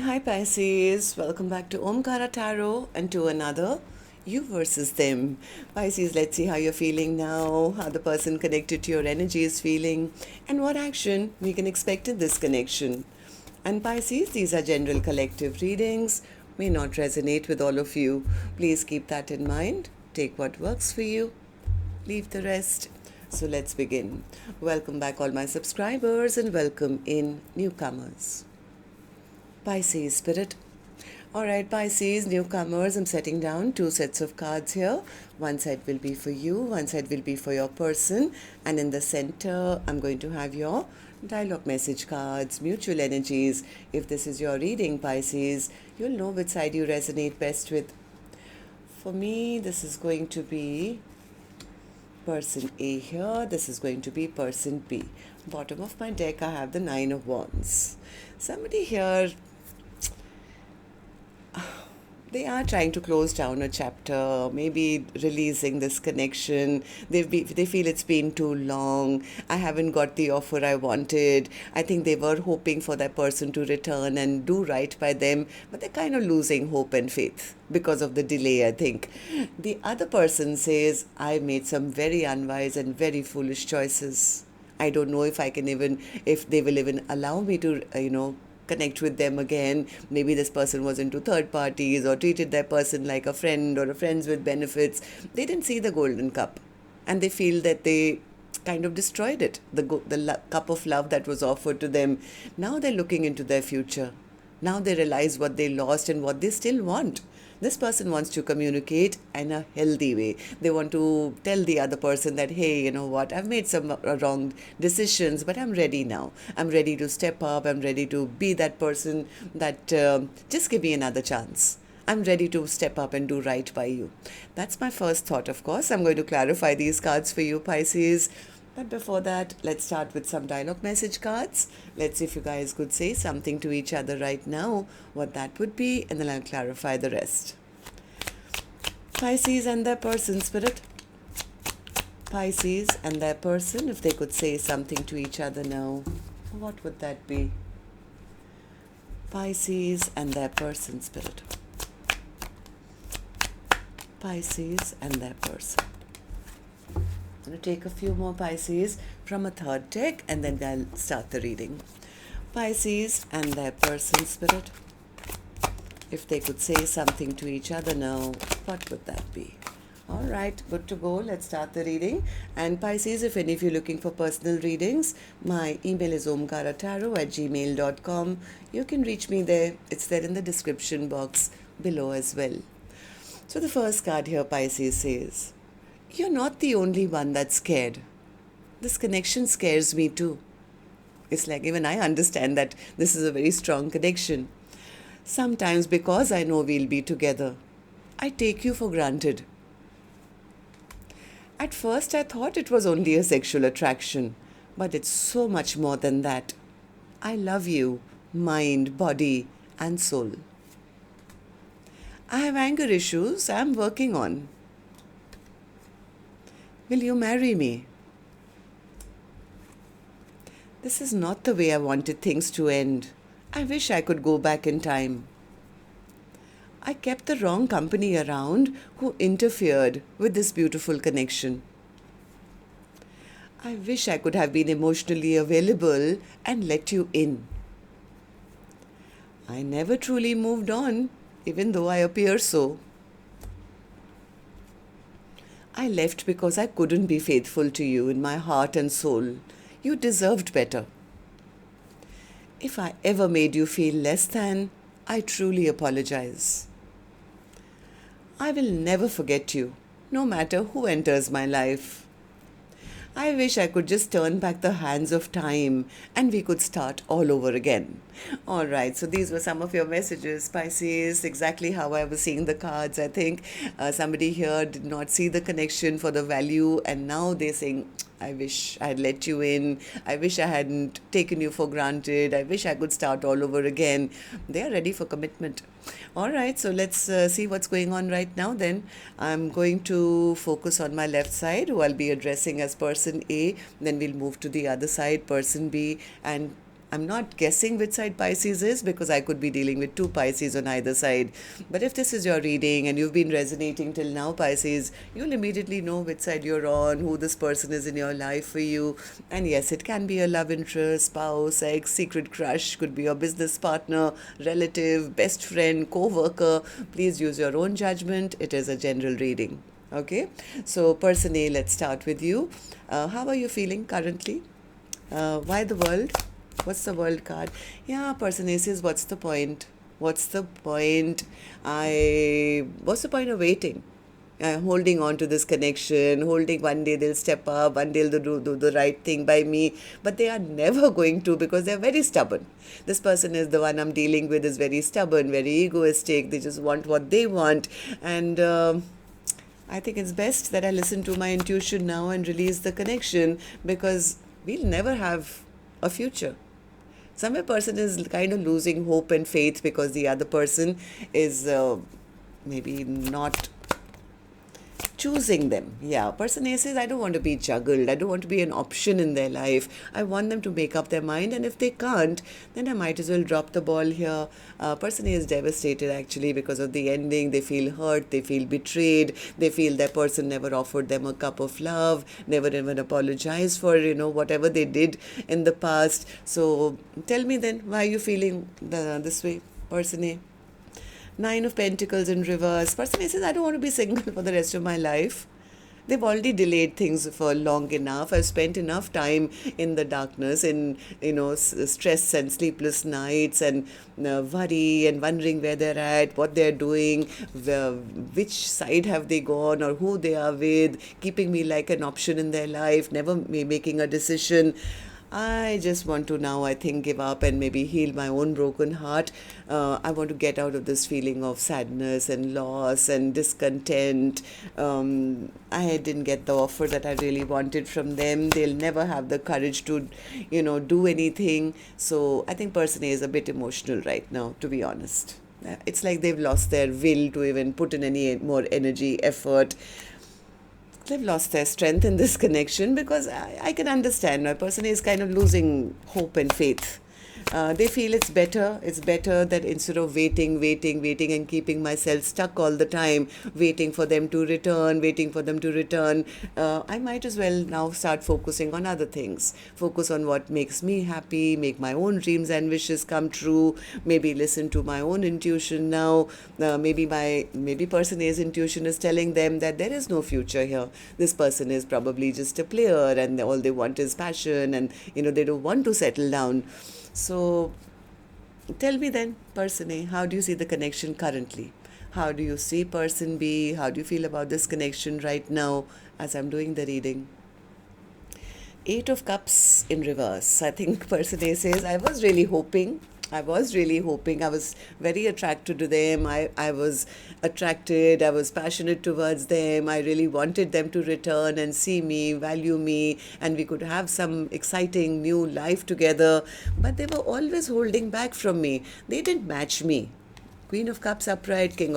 Hi Pisces, welcome back to Omkaratarot and to another You versus Them. Pisces, let's see how you're feeling now, how the person connected to your energy is feeling, and what action we can expect in this connection. And Pisces, these are general collective readings, may not resonate with all of you. Please keep that in mind. Take what works for you, leave the rest. So let's begin. Welcome back, all my subscribers, and welcome in newcomers. Pisces spirit. Alright, Pisces, newcomers, I'm setting down two sets of cards here. One side will be for you, one side will be for your person, and in the center, I'm going to have your dialogue message cards, mutual energies. If this is your reading, Pisces, you'll know which side you resonate best with. For me, this is going to be person A here, this is going to be person B. Bottom of my deck, I have the Nine of Wands. Somebody here, they are trying to close down a chapter, maybe releasing this connection. They feel it's been too long. I haven't got the offer I wanted. I think they were hoping for that person to return and do right by them, but they're kind of losing hope and faith because of the delay, I think. The other person says, I made some very unwise and very foolish choices. I don't know if they will even allow me to, connect with them again. Maybe this person was into third parties or treated that person like a friend or a friends with benefits. They didn't see the golden cup and they feel that they kind of destroyed it, the cup of love that was offered to them. Now they're looking into their future. Now they realize what they lost and what they still want. This person wants to communicate in a healthy way. They want to tell the other person that, hey, you know what, I've made some wrong decisions, but I'm ready now. I'm ready to step up. I'm ready to be that person that just give me another chance. I'm ready to step up and do right by you. That's my first thought, of course. I'm going to clarify these cards for you, Pisces. But before that, let's start with some dialogue message cards. Let's see if you guys could say something to each other right now, what that would be, and then I'll clarify the rest. Pisces and their person, spirit. Pisces and their person, if they could say something to each other now, what would that be? Pisces and their person, spirit. Pisces and their person. I'm going to take a few more Pisces from a third deck and then I'll start the reading. Pisces and their person, spirit. If they could say something to each other now, what would that be? All right, good to go. Let's start the reading. And Pisces, if any of you are looking for personal readings, my email is omkaratarot@gmail.com. You can reach me there. It's there in the description box below as well. So the first card here, Pisces, says, you're not the only one that's scared. This connection scares me too. It's like even I understand that this is a very strong connection. Sometimes because I know we'll be together, I take you for granted. At first I thought it was only a sexual attraction, but it's so much more than that. I love you, mind, body, and soul. I have anger issues I'm working on. Will you marry me? This is not the way I wanted things to end. I wish I could go back in time. I kept the wrong company around who interfered with this beautiful connection. I wish I could have been emotionally available and let you in. I never truly moved on, even though I appear so. I left because I couldn't be faithful to you in my heart and soul. You deserved better. If I ever made you feel less than, I truly apologize. I will never forget you, no matter who enters my life. I wish I could just turn back the hands of time and we could start all over again. All right, so these were some of your messages, Pisces, exactly how I was seeing the cards. I think somebody here did not see the connection for the value and now they're saying, I wish I had let you in. I wish I hadn't taken you for granted. I wish I could start all over again. They are ready for commitment. All right, so let's see what's going on right now then. I'm going to focus on my left side, who I'll be addressing as person A. Then we'll move to the other side, person B. And I'm not guessing which side Pisces is because I could be dealing with two Pisces on either side. But if this is your reading and you've been resonating till now, Pisces, you'll immediately know which side you're on, who this person is in your life for you. And yes, it can be a love interest, spouse, ex, secret crush, could be your business partner, relative, best friend, co-worker. Please use your own judgment. It is a general reading. Okay, so person A, let's start with you. How are you feeling currently? Why the world? What's the world card? Yeah, person A says, what's the point? What's the point? What's the point of waiting? Holding on to this connection, holding one day they'll step up, one day they'll do the right thing by me, but they are never going to because they're very stubborn. This person is the one I'm dealing with is very stubborn, very egoistic. They just want what they want. And I think it's best that I listen to my intuition now and release the connection because we'll never have a future. Somewhere person is kind of losing hope and faith because the other person is maybe not choosing them. Yeah, person A says, I don't want to be juggled. I don't want to be an option in their life. I want them to make up their mind. And if they can't, then I might as well drop the ball here. Person A is devastated actually because of the ending. They feel hurt. They feel betrayed. They feel that person never offered them a cup of love, never even apologized for, whatever they did in the past. So tell me then, why are you feeling this way, person A? Nine of Pentacles in reverse. Person A says, I don't want to be single for the rest of my life. They've already delayed things for long enough. I've spent enough time in the darkness, in, stress and sleepless nights and worry and wondering where they're at, what they're doing, which side have they gone or who they are with, keeping me like an option in their life, never making a decision. I just want to now, I think, give up and maybe heal my own broken heart. I want to get out of this feeling of sadness and loss and discontent. I didn't get the offer that I really wanted from them. They'll never have the courage to, do anything. So I think person A is a bit emotional right now, to be honest. It's like they've lost their will to even put in any more energy, effort. They've lost their strength in this connection because I can understand. A person is kind of losing hope and faith. They feel it's better that instead of waiting and keeping myself stuck all the time, waiting for them to return, I might as well now start focusing on other things. Focus on what makes me happy, make my own dreams and wishes come true, maybe listen to my own intuition now. Maybe person A's intuition is telling them that there is no future here. This person is probably just a player and all they want is passion and, they don't want to settle down. So tell me then, person A, how do you see the connection currently? How do you see person B? How do you feel about this connection right now as I'm doing the reading? Eight of Cups in reverse. I think person A says, I was really hoping. I was very attracted to them. I was attracted. I was passionate towards them. I really wanted them to return and see me, value me, and we could have some exciting new life together. But they were always holding back from me. They didn't match me. Queen of Cups upright, King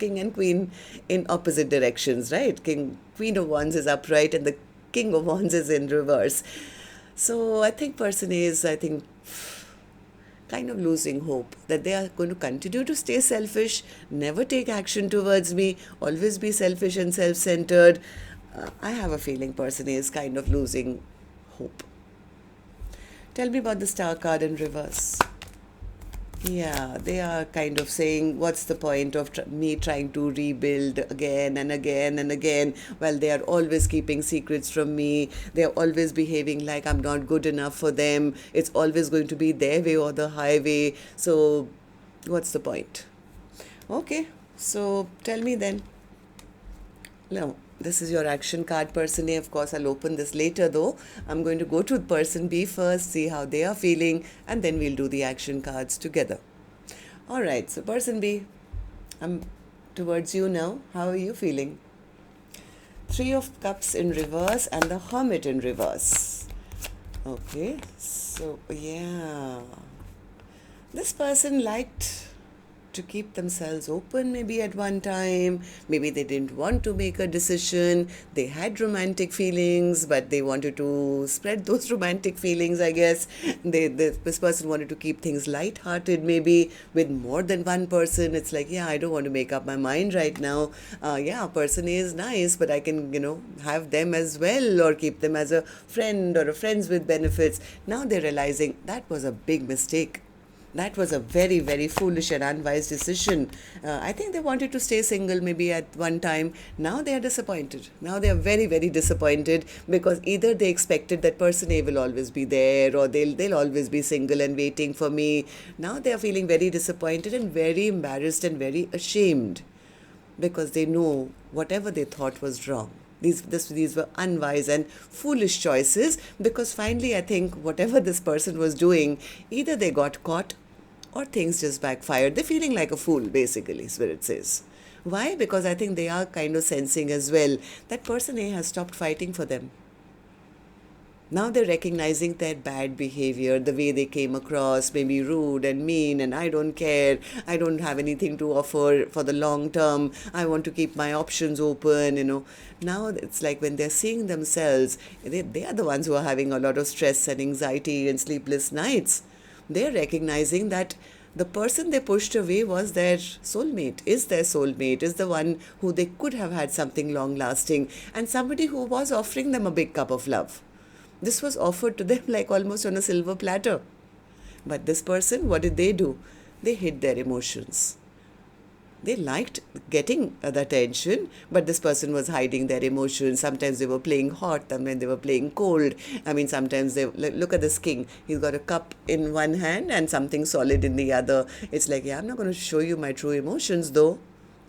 and Queen in opposite directions, right? Queen of Wands is upright and the King of Wands is in reverse. So I think person A is, kind of losing hope that they are going to continue to stay selfish, never take action towards me, always be selfish and self-centered. I have a feeling person A is kind of losing hope. Tell me about the Star card in reverse. Yeah, they are kind of saying, what's the point of me trying to rebuild again and again and again? Well, they are always keeping secrets from me. They are always behaving like I'm not good enough for them. It's always going to be their way or the highway. So what's the point? Okay, so tell me then. No. This is your action card, person A. Of course, I'll open this later though. I'm going to go to person B first, see how they are feeling, and then we'll do the action cards together. All right, so person B, I'm towards you now. How are you feeling? Three of Cups in reverse and the Hermit in reverse. Okay, so yeah. This person liked to keep themselves open maybe at one time. Maybe they didn't want to make a decision. They had romantic feelings, but they wanted to spread those romantic feelings, I guess. This person wanted to keep things light-hearted maybe with more than one person. It's like, yeah, I don't want to make up my mind right now. Yeah, person A is nice, but I can, have them as well or keep them as a friend or a friends with benefits. Now they're realizing that was a big mistake. That was a very, very foolish and unwise decision. I think they wanted to stay single maybe at one time. Now they are disappointed. Now they are very, very disappointed because either they expected that person A will always be there or they'll always be single and waiting for me. Now they are feeling very disappointed and very embarrassed and very ashamed because they know whatever they thought was wrong. These were unwise and foolish choices because finally I think whatever this person was doing, either they got caught or things just backfired. They're feeling like a fool, basically, Spirit says. Why? Because I think they are kind of sensing as well that person A has stopped fighting for them. Now they're recognizing their bad behavior, the way they came across, maybe rude and mean, and I don't care, I don't have anything to offer for the long term, I want to keep my options open. Now it's like when they're seeing themselves, they are the ones who are having a lot of stress and anxiety and sleepless nights. They're recognizing that the person they pushed away was their soulmate, is the one who they could have had something long lasting, and somebody who was offering them a big cup of love. This was offered to them like almost on a silver platter. But this person, what did they do? They hid their emotions. They liked getting the attention, but this person was hiding their emotions. Sometimes they were playing hot, sometimes they were playing cold. Sometimes they look at this king. He's got a cup in one hand and something solid in the other. It's like, yeah, I'm not going to show you my true emotions though.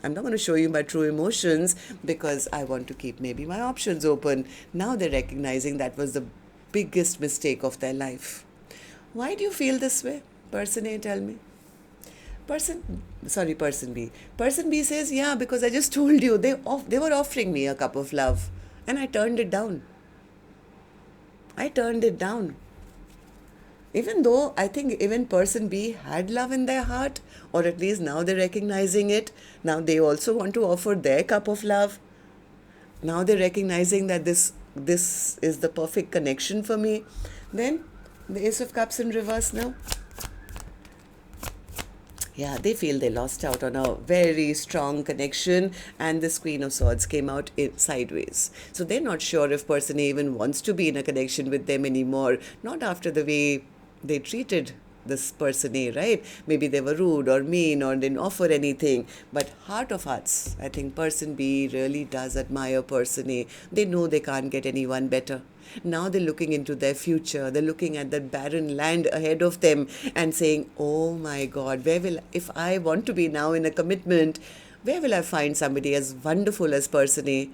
I'm not going to show you my true emotions because I want to keep maybe my options open. Now they're recognizing that was the biggest mistake of their life. Why do you feel this way? Person A, tell me. Person B. Person B says, yeah, because I just told you, they were offering me a cup of love and I turned it down. Even though I think even person B had love in their heart, or at least now they're recognizing it. Now they also want to offer their cup of love. Now they're recognizing that this is the perfect connection for me. Then the Ace of Cups in reverse now. Yeah, they feel they lost out on a very strong connection, and this Queen of Swords came out sideways. So they're not sure if person A even wants to be in a connection with them anymore, not after the way they treated this person A, right? Maybe they were rude or mean or didn't offer anything. But heart of hearts, I think person B really does admire person A. They know they can't get anyone better. Now they're looking into their future. They're looking at that barren land ahead of them and saying, oh my God, if I want to be now in a commitment, where will I find somebody as wonderful as person A?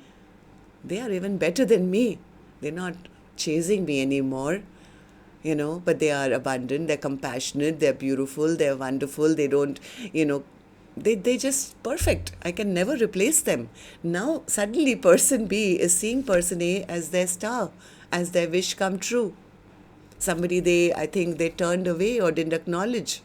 They are even better than me. They're not chasing me anymore. But they are abundant, they're compassionate, they're beautiful, they're wonderful, they don't, they just perfect. I can never replace them. Now, suddenly person B is seeing person A as their star, as their wish come true. Somebody I think they turned away or didn't acknowledge.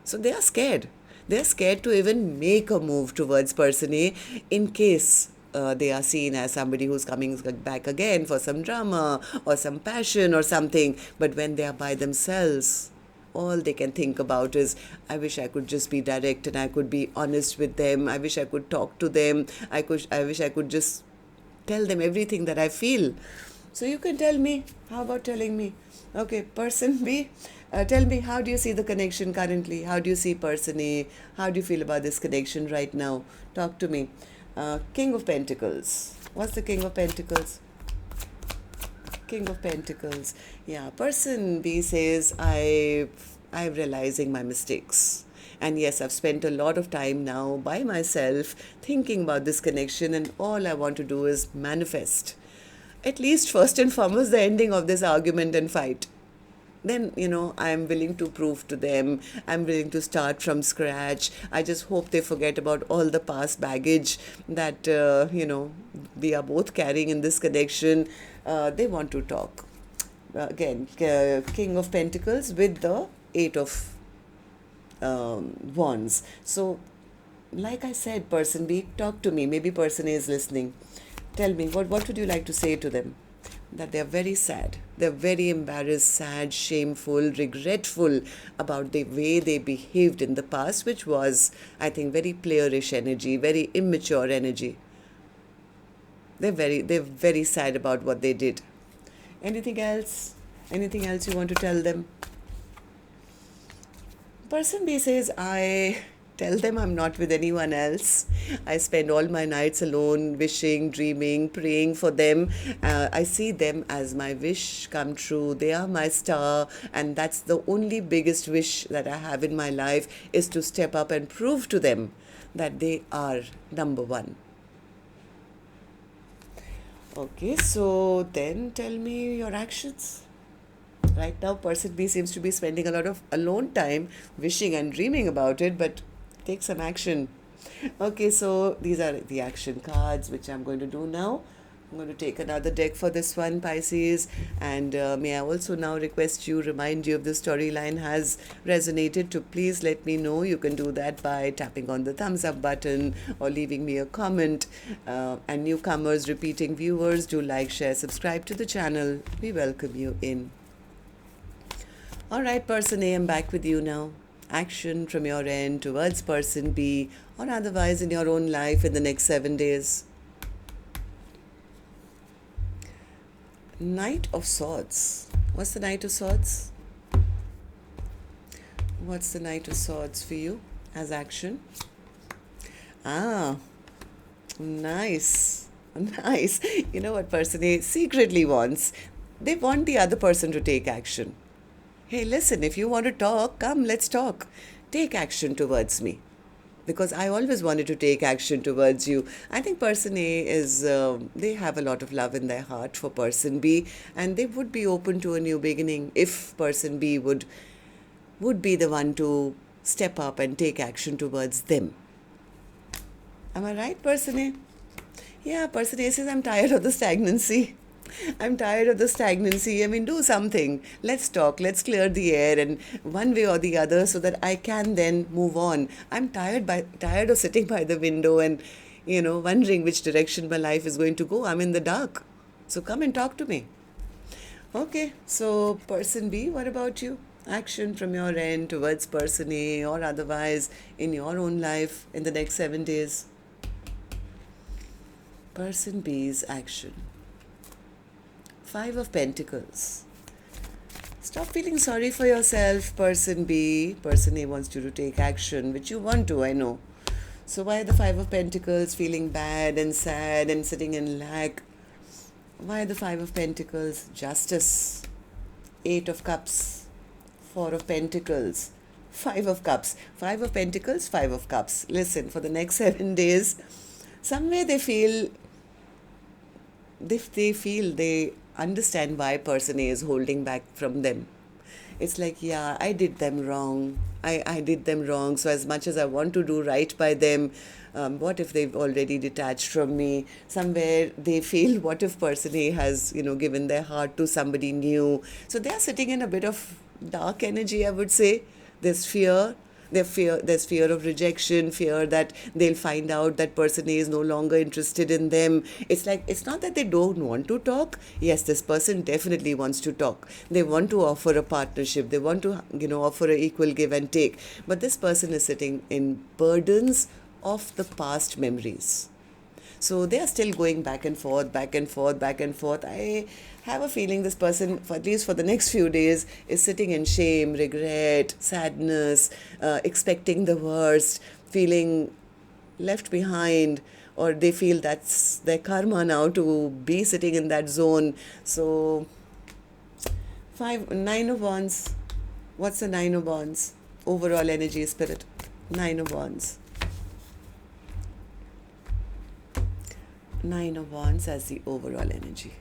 So they are scared. They're scared to even make a move towards person A in case they are seen as somebody who's coming back again for some drama or some passion or something. But when they are by themselves, all they can think about is, I wish I could just be direct and I could be honest with them. I wish I could talk to them. I wish I could just tell them everything that I feel. So you can tell me. How about telling me? Okay, person B, tell me, how do you see the connection currently? How do you see person A? How do you feel about this connection right now? Talk to me. King of Pentacles. What's the King of Pentacles? King of Pentacles. Yeah, person B says, I'm realizing my mistakes. And yes, I've spent a lot of time now by myself thinking about this connection, and all I want to do is manifest. At least first and foremost, the ending of this argument and fight. Then, I'm willing to prove to them, I'm willing to start from scratch. I just hope they forget about all the past baggage that, we are both carrying in this connection. They want to talk. Again, King of Pentacles with the Eight Wands. So, like I said, person B, talk to me. Maybe person A is listening. Tell me, what would you like to say to them? That they're very sad. They're very embarrassed, sad, shameful, regretful about the way they behaved in the past, which was, I think, very playerish energy, very immature energy. They're very sad about what they did. Anything else? Anything else you want to tell them? Person B says, I tell them I'm not with anyone else. I spend all my nights alone, wishing, dreaming, praying for them. I see them as my wish come true. They are my star, and that's the only biggest wish that I have in my life, is to step up and prove to them that they are number one. Okay, so then tell me your actions. Right now, person B seems to be spending a lot of alone time wishing and dreaming about it, but take some action. Okay, so these are the action cards which I'm going to do now. I'm going to take another deck for this one, Pisces. And may I also now remind you if the storyline has resonated, to please let me know. You can do that by tapping on the thumbs up button or leaving me a comment. And newcomers, repeating viewers, do like, share, subscribe to the channel. We welcome you in. All right, person A, I'm back with you now. Action from your end towards person B, or otherwise in your own life in the next 7 days. Knight of Swords. What's the Knight of Swords? What's the Knight of Swords for you as action? Ah, nice. Nice. You know what person A secretly wants? They want the other person to take action. Hey, listen, if you want to talk, come, let's talk. Take action towards me. Because I always wanted to take action towards you. I think person A is, they have a lot of love in their heart for person B, and they would be open to a new beginning if person B would be the one to step up and take action towards them. Am I right, person A? Yeah, person A says, I'm tired of the stagnancy. I'm tired of the stagnancy. I mean, do something. Let's talk. Let's clear the air, and one way or the other, so that I can then move on. I'm tired of sitting by the window and, wondering which direction my life is going to go. I'm in the dark. So come and talk to me. Okay. So person B, what about you? Action from your end towards person A, or otherwise in your own life in the next 7 days. Person B's action. 5 of Pentacles. Stop feeling sorry for yourself, person B. Person A wants you to take action, which you want to, I know. So why the 5 of Pentacles, feeling bad and sad and sitting in lack? Why the 5 of Pentacles? Justice. 8 of Cups. 4 of Pentacles. 5 of Cups. 5 of Pentacles, 5 of Cups. Listen, for the next 7 days, somewhere they understand why person A is holding back from them. It's like, yeah, I did them wrong. I did them wrong. So as much as I want to do right by them, what if they've already detached from me? Somewhere they feel, what if person A has, given their heart to somebody new? So they're sitting in a bit of dark energy, I would say. There's fear. There's fear of rejection, fear that they'll find out that person A is no longer interested in them. It's like, it's not that they don't want to talk. Yes, this person definitely wants to talk. They want to offer a partnership. They want to, offer an equal give and take. But this person is sitting in burdens of the past memories. So they are still going back and forth, back and forth, back and forth. I have a feeling this person, at least for the next few days, is sitting in shame, regret, sadness, expecting the worst, feeling left behind, or they feel that's their karma now to be sitting in that zone. So 9 of Wands. What's the 9 of Wands? Overall energy, spirit. 9 of Wands. 9 of Wands as the overall energy.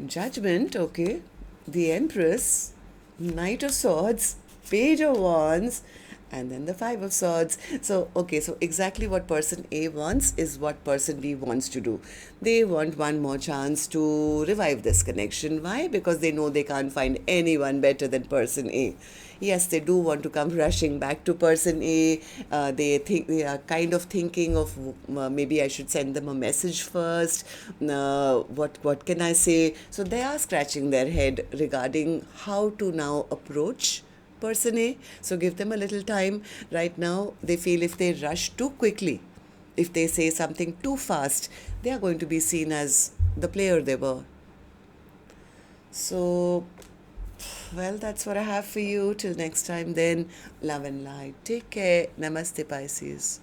Judgment, okay. The Empress, Knight of Swords, Page of Wands, And then the Five of Swords. So, okay, so exactly what person A wants is what person B wants to do. They want one more chance to revive this connection. Why? Because they know they can't find anyone better than person A. Yes, they do want to come rushing back to person A. They think they are kind of thinking of maybe I should send them a message first. What can I say? So they are scratching their head regarding how to now approach person A. So give them a little time. Right now, they feel if they rush too quickly, if they say something too fast, they are going to be seen as the player they were. So, well, that's what I have for you. Till next time, then, love and light. Take care. Namaste, Pisces.